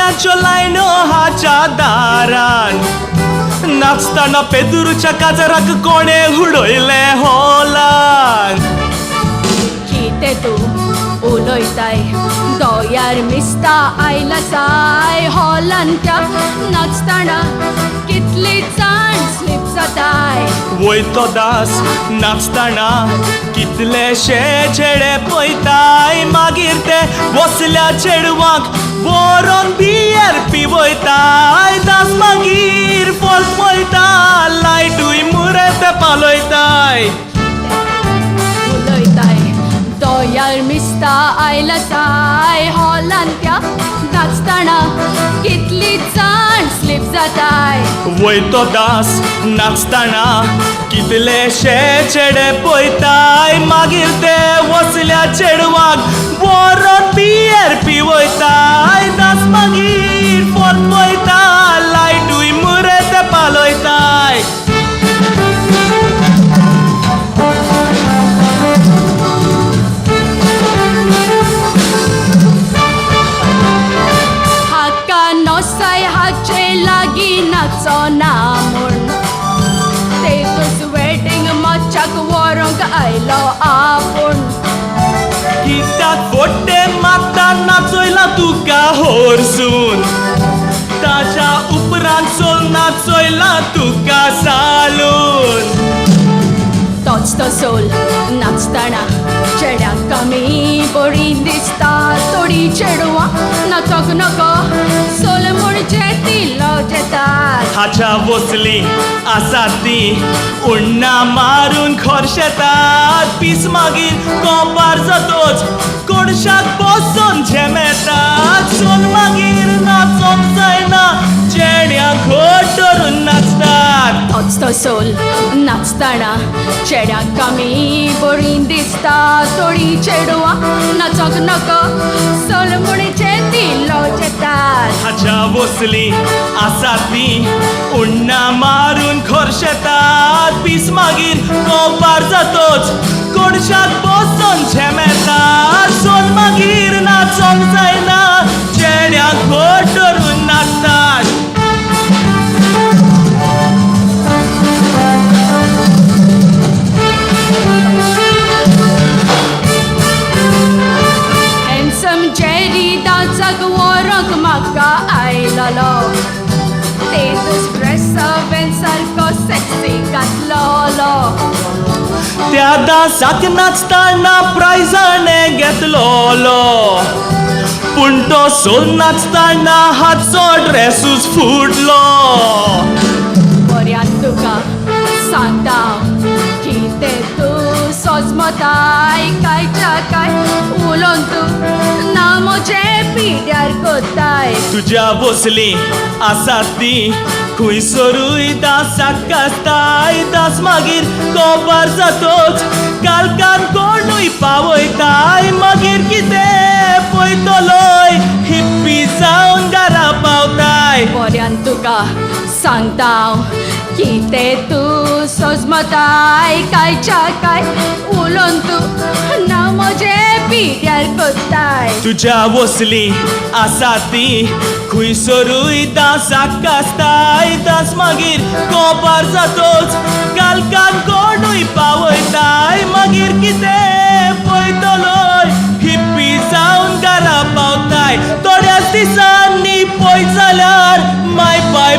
पाण्याच्यो लायनो हाच्या दारान नाचताना पेदूरच्या काजराक कोणे उडयले हॉलान कितें तूं उलयताय दोयार मिस्ता आयला साय हॉलान त्या नाचताना कितली जाण स्लीप जाताय वयतो दास नाचताना कितलेशे चेडे पळयताय मागीर ते वसल्या चेडवांक व्हरून बियर पिवयताय दास मागीर फॉल्स पळयता लायटूय मुरेत पालयताय उलयताय दोयार मिस्ता आयला साय हॉलान त्या नाचताना कितली जाण स्लीप जाताय वयतो दास नाचताना कितलेशे चेडे पळयताय मागीर ते वसल्या चेडवाक व्हरून बियर पिवयताय दास मागीर फॉल पळयता लायटूय मुरेत पालयताय हाका नोसाय हाचे लागीं नाचोना म्हूण तेतूच वेडिंग मच्छाक व्हरोंक आयलो आपूण कित्याक फोड्डे मारता नाचयला तुका होरसून ताच्या उपरांत चोल नाचयला तुका सालून तोच तो सोल नाचताना चेड्याक कमी बरी दिसता थोडी चेडवां नाचोंक नको सोल म्हणजे ती लजेतात हाच्या वसली आसात ती उन्ना मारून खोरशेतात पीस मागीर कोपार जातोच कोणशाक बसून झेमेतात सोल मागीर नाचोंक जायना चेड्यांक घोट धरून नाचतात तोच तो सोल नाचताना चेड्याक कमी बरी दिसता थोडी चेडवां नाचोंक नको सोल म्हणजे ती लजेतात हाच्या वसली आसात ती उन्ना मारून खोरशेतात पीस मागीर कोपार जातोच कोणशाक बसून झेमेतात सोल मागीर नाचोंक जायना चेड्यांक घोट धरून नाचतात हॅन्सम जेरी डान्साक व्हरोंक म्हाका आयलोलो तेतूच ड्रेस हांवें सारको सेक्सी घातलोलो त्या दासाक नाचताना प्रायजाने घेतलोलो पूण तो सोल नाचताना हाचो ड्रेसूच फुटलो बऱ्यान तुका सांगता हांव कितें तूं सोजमताय कांयच्या काय उलोवन तूं ना म्हजे पिड्यार कोत्ताय तुज्या बसली आसात ती खंयसरूय दासाक कास्ताय दास मागीर कोपार जातोच कालकान कोणूय पावयताय मागीर कितें पळयतलोय हिप्पी जावन घरा पावताय बऱ्यान तुका सांगता हांव कितें तूं सोजमताय कांयच्या काय उलोवन तूं ना म्हजे पिड्यार कोत्ताय तुज्या वसली आसात ती खंयसरूय दासाक कास्ताय दास मागीर कोपार जातोच कालकान कोणूय पावयताय मागीर कितें पळयतलोय हिप्पी जावन घरा पावताय थोड्याच दिसांनी पळयत जाल्यार माय पाय